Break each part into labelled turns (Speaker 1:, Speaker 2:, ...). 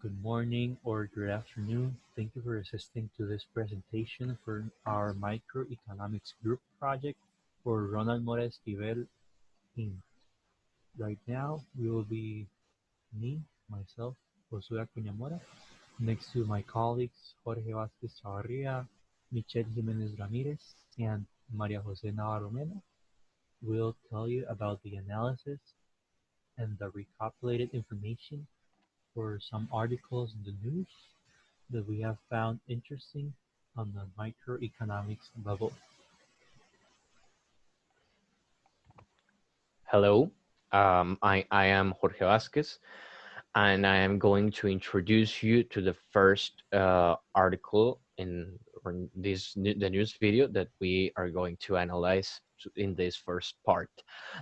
Speaker 1: good morning, or good afternoon. Thank you for assisting to this presentation for our microeconomics group project for Ronald Mora team. Right now, we will be myself, Josué Acuña Mora, next to my colleagues Jorge Vásquez Michelle Jiménez Ramirez, and Maria Jose Navarro. We'll tell you about the analysis and the recapitulated information for some articles in the news that we have found interesting on the microeconomics level.
Speaker 2: Hello, I am Jorge Vásquez, and I am going to introduce you to the first article in the news video that we are going to analyze in this first part.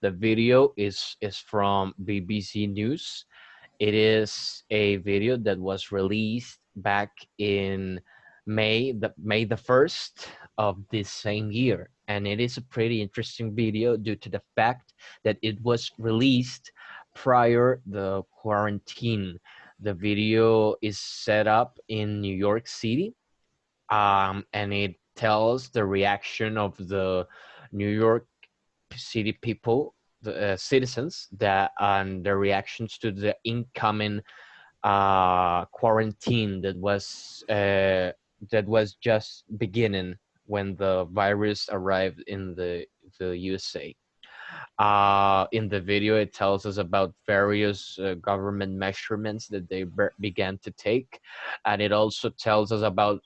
Speaker 2: The video is from BBC News. It is a video that was released back in May the 1st of this same year. And it is a pretty interesting video due to the fact that it was released prior the quarantine. The video is set up in New York City, and it tells the reaction of the New York City people, the citizens, that and their reactions to the incoming quarantine that was just beginning when the virus arrived in the USA. In the video, it tells us about various government measurements that they began to take, and it also tells us about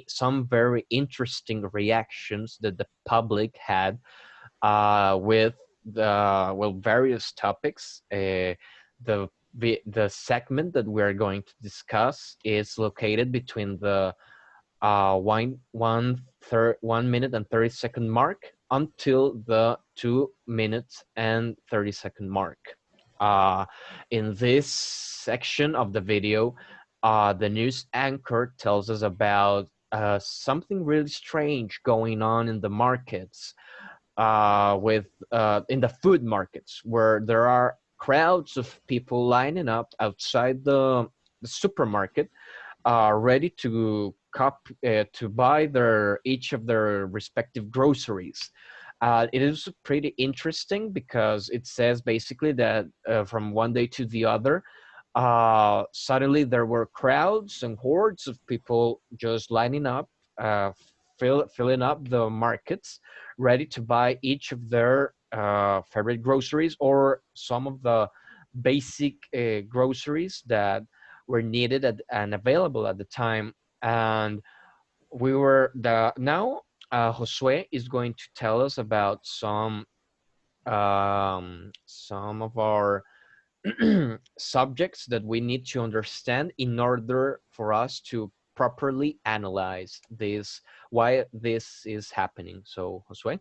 Speaker 2: some very interesting reactions that the public had with various topics. The segment that we are going to discuss is located between the 1 minute and 30-second mark until the 2 minutes and 30-second mark. In this section of the video, the news anchor tells us about something really strange going on in the markets, in the food markets, where there are crowds of people lining up outside the supermarket, ready to buy each of their respective groceries. It is pretty interesting because it says basically that from one day to the other, suddenly there were crowds and hordes of people just lining up, filling up the markets, ready to buy each of their favorite groceries or some of the basic groceries that were needed and available at the time. And now Josué is going to tell us about some of our subjects that we need to understand in order for us to properly analyze why this is happening. So, Josué?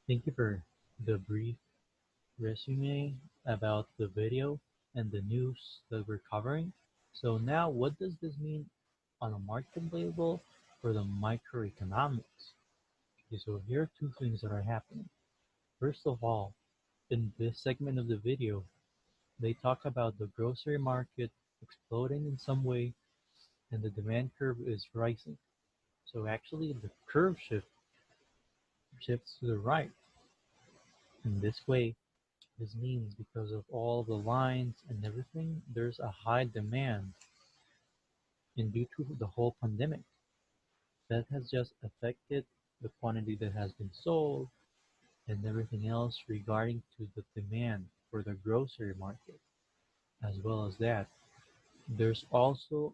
Speaker 1: Thank you for the brief resume about the video and the news that we're covering. So now, what does this mean on a market level for the microeconomics? Okay, so here are two things that are happening. First of all, in this segment of the video, they talk about the grocery market exploding in some way and the demand curve is rising. So actually the curve shifts to the right. In this way, this means because of all the lines and everything, there's a high demand. And due to the whole pandemic, that has just affected the quantity that has been sold and everything else regarding to the demand for the grocery market. As well as that, there's also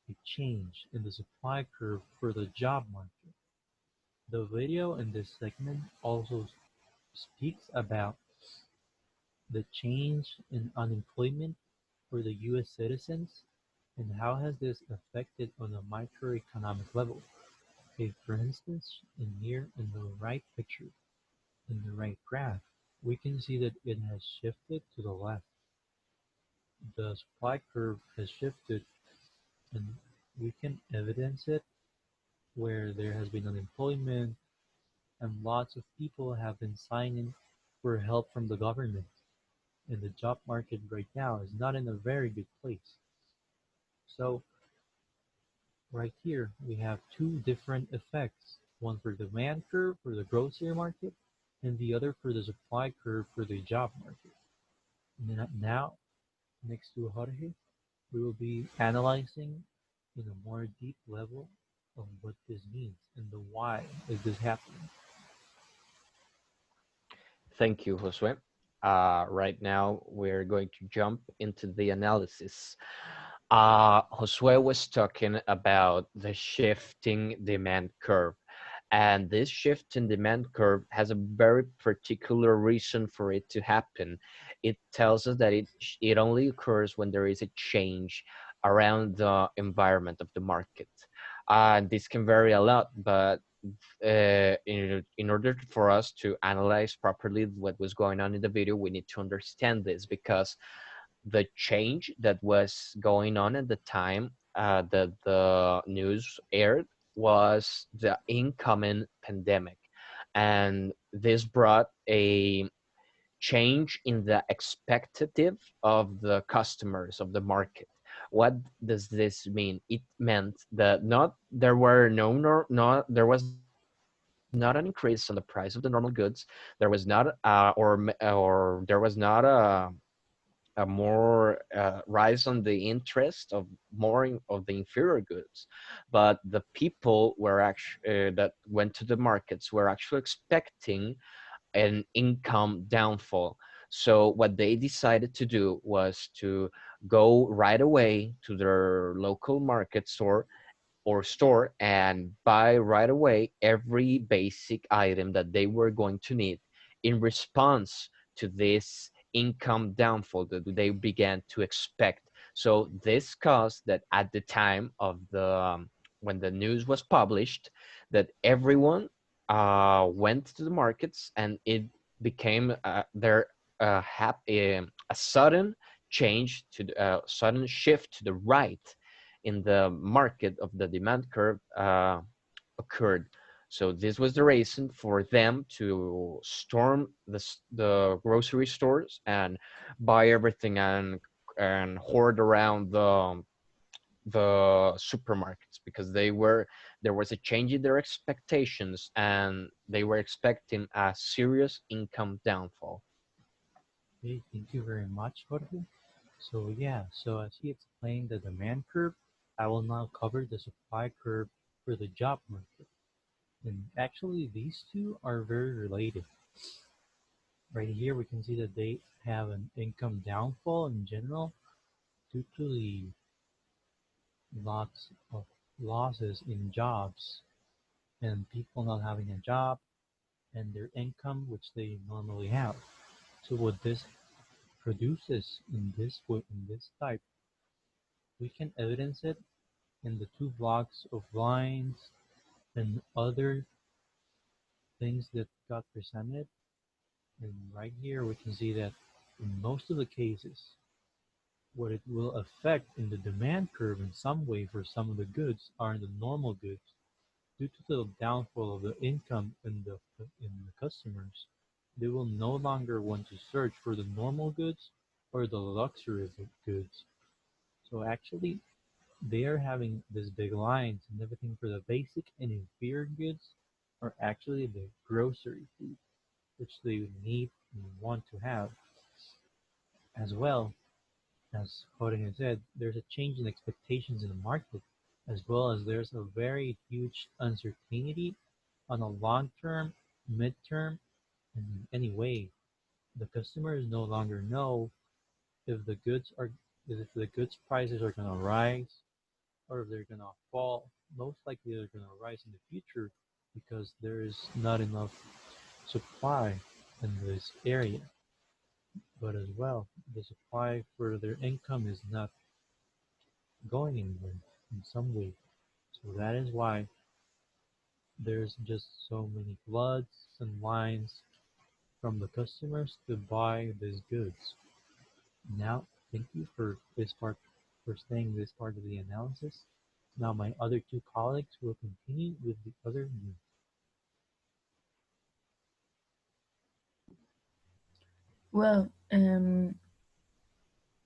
Speaker 1: a change in the supply curve for the job market. The video in this segment also speaks about the change in unemployment for the US citizens and how has this affected on a microeconomic level. Okay, for instance, in the right picture, in the right graph, we can see that it has shifted to the left. The supply curve has shifted and we can evidence it where there has been unemployment and lots of people have been signing for help from the government. And the job market right now is not in a very good place. So right here we have two different effects, one for the demand curve for the grocery market and the other for the supply curve for the job market. And now, next to Jorge, we will be analyzing in a more deep level of what this means and the why is this happening.
Speaker 2: Thank you, Josué. Right now, we're going to jump into the analysis. Josué was talking about the shifting demand curve. And this shift in demand curve has a very particular reason for it to happen. It tells us that it only occurs when there is a change around the environment of the market. This can vary a lot, but in order for us to analyze properly what was going on in the video, we need to understand this, because the change that was going on at the time that the news aired was the incoming pandemic. And this brought a change in the expectative of the customers of the market. What does this mean? It meant that not there were no, no not there was not an increase on the price of the normal goods. There was not or there was not a more rise on the interest of of the inferior goods, but the people were actually that went to the markets were actually expecting an income downfall. So what they decided to do was to go right away to their local market store or store and buy right away every basic item that they were going to need in response to this income downfall that they began to expect. So this caused that at the time of the when the news was published, that everyone went to the markets, and it became a sudden change to sudden shift to the right in the market of the demand curve occurred. So this was the reason for them to storm the grocery stores and buy everything and hoard around the supermarkets, because there was a change in their expectations, and they were expecting a serious income downfall.
Speaker 1: Okay, thank you very much, Jorge. So yeah, so as he explained the demand curve, I will now cover the supply curve for the job market. And actually, these two are very related. Right here, we can see that they have an income downfall in general due to the lots of losses in jobs and people not having a job and their income, which they normally have. So what this produces in this type, we can evidence it in the two blocks of lines and other things that got presented. And right here, we can see that in most of the cases, what it will affect in the demand curve in some way for some of the goods are in the normal goods. Due to the downfall of the income in the customers, they will no longer want to search for the normal goods or the luxury goods. So actually, they are having these big lines and everything for the basic and inferior goods are actually the grocery food, which they need and want to have. As well, as Jorge said, there's a change in expectations in the market, as well as there's a very huge uncertainty on a long-term, mid-term, and in any way. The customers no longer know if the goods are if the goods prices are going to rise or if they're going to fall. Most likely they're going to rise in the future because there is not enough supply in this area. But as well, the supply for their income is not going anywhere in some way. So that is why there's just so many floods and lines from the customers to buy these goods. Now, thank you for this part, for staying this part of the analysis. Now my other two colleagues will continue with the other news.
Speaker 3: Well,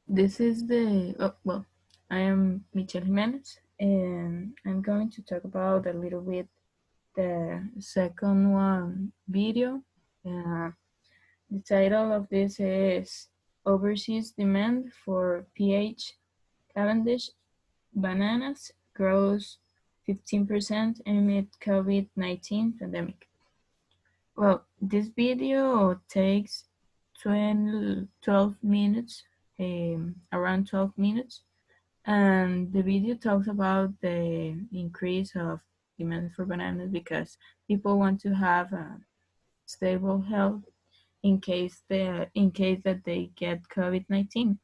Speaker 3: this is the, oh, well, I am Michelle Jiménez, and I'm going to talk about a little bit the second one video. Uh, the title of this is Overseas Demand for PH Cavendish Bananas Grows 15% amid COVID-19 pandemic. Well, this video takes 12 minutes, around 12 minutes, and the video talks about the increase of demand for bananas because people want to have a stable health in case that they get COVID-19.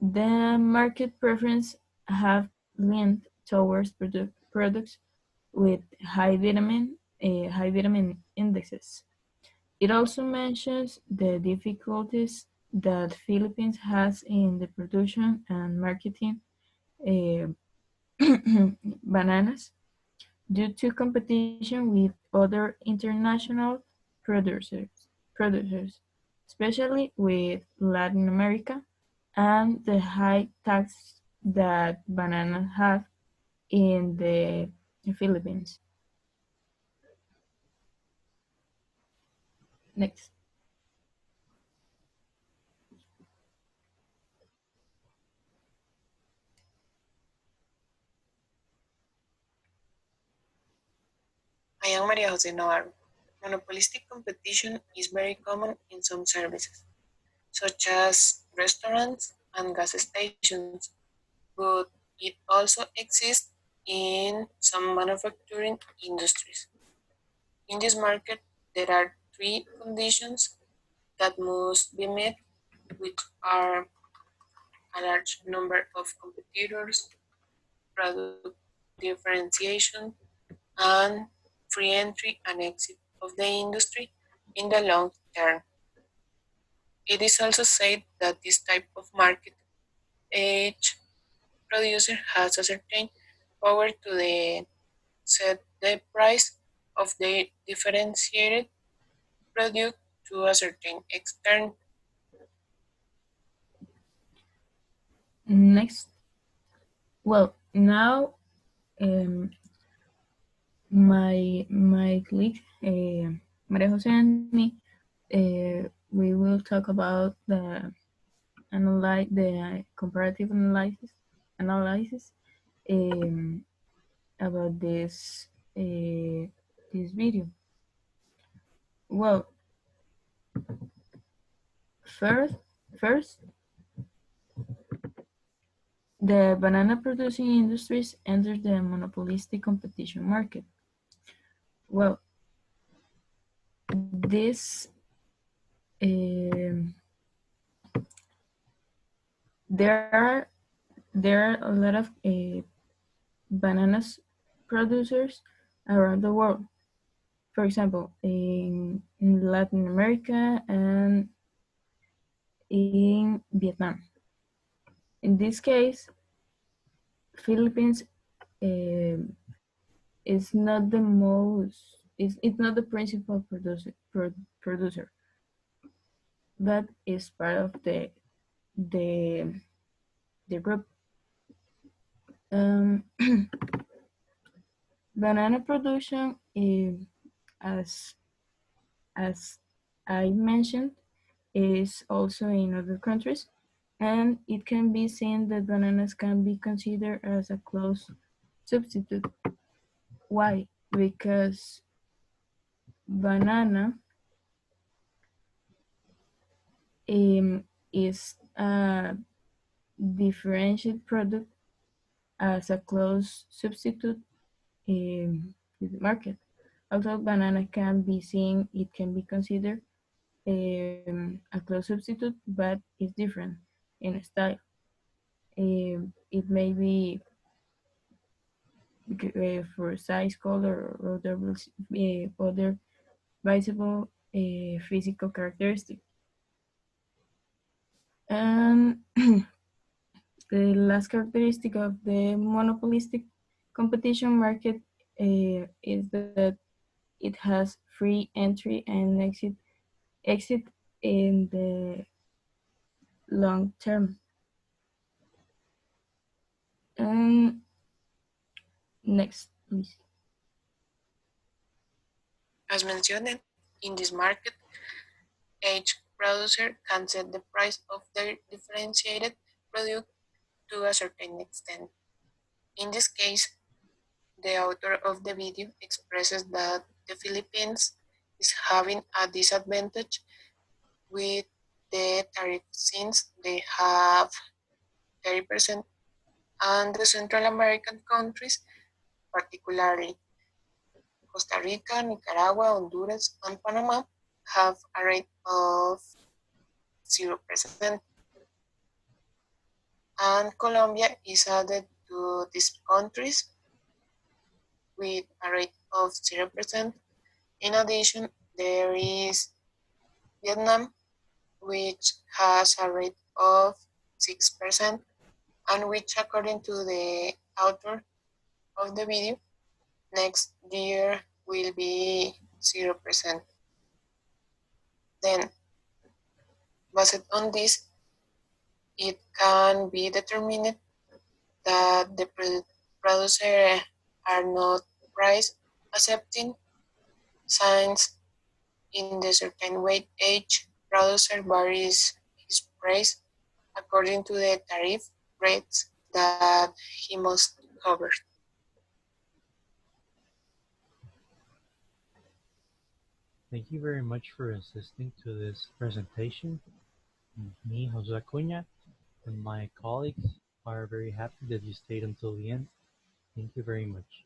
Speaker 3: The market preference have leaned towards products with high vitamin indexes. It also mentions the difficulties that Philippines has in the production and marketing uh, bananas due to competition with other international producers, producers, especially with Latin America, and the high tax that bananas have in the Philippines. Next.
Speaker 4: I am Maria Jose Navarro. Monopolistic competition is very common in some services, such as restaurants and gas stations, but it also exists in some manufacturing industries. In this market, there are three conditions that must be met, which are a large number of competitors, product differentiation, and free entry and exit of the industry in the long term. It is also said that this type of market, each producer has a certain power to set the price of their differentiated product to a certain extent.
Speaker 3: Next. Well, now um, my colleague Maria Jose and me, we will talk about the comparative analysis um, about this video. Well, first first the banana producing industries enter the monopolistic competition market. Well, this um, there are there are a lot of bananas producers around the world. For example, in Latin America and in Vietnam. In this case, Philippines um is not the most it's not the principal producer, but is part of the the group. Um, banana production, as as I mentioned, is also in other countries, and it can be seen that bananas can be considered as a close substitute. Why? Because banana is a differentiated product as a close substitute in the market. Although banana can be seen, it can be considered a close substitute, but it's different in style. It may be for size, color, or other visible physical characteristics. And the last characteristic of the monopolistic competition market is that it has free entry and exit in the long term. Next, please.
Speaker 4: As mentioned, in this market, each producer can set the price of their differentiated product to a certain extent. In this case, the author of the video expresses that the Philippines is having a disadvantage with the tariff since they have 30%, and the Central American countries, particularly Costa Rica, Nicaragua, Honduras, and Panama, have a rate of 0%, and Colombia is added to these countries with a rate of 0%. In addition, there is Vietnam, which has a rate of 6%, and which, according to the author of the video, next year will be 0%. Then, based on this, it can be determined that the producers are not price accepting, since in the certain weight each producer varies his price according to the tariff rates that he must cover.
Speaker 1: Thank you very much for assisting to this presentation. Me, Josué Acuña, and my colleagues are very happy that you stayed until the end. Thank you very much.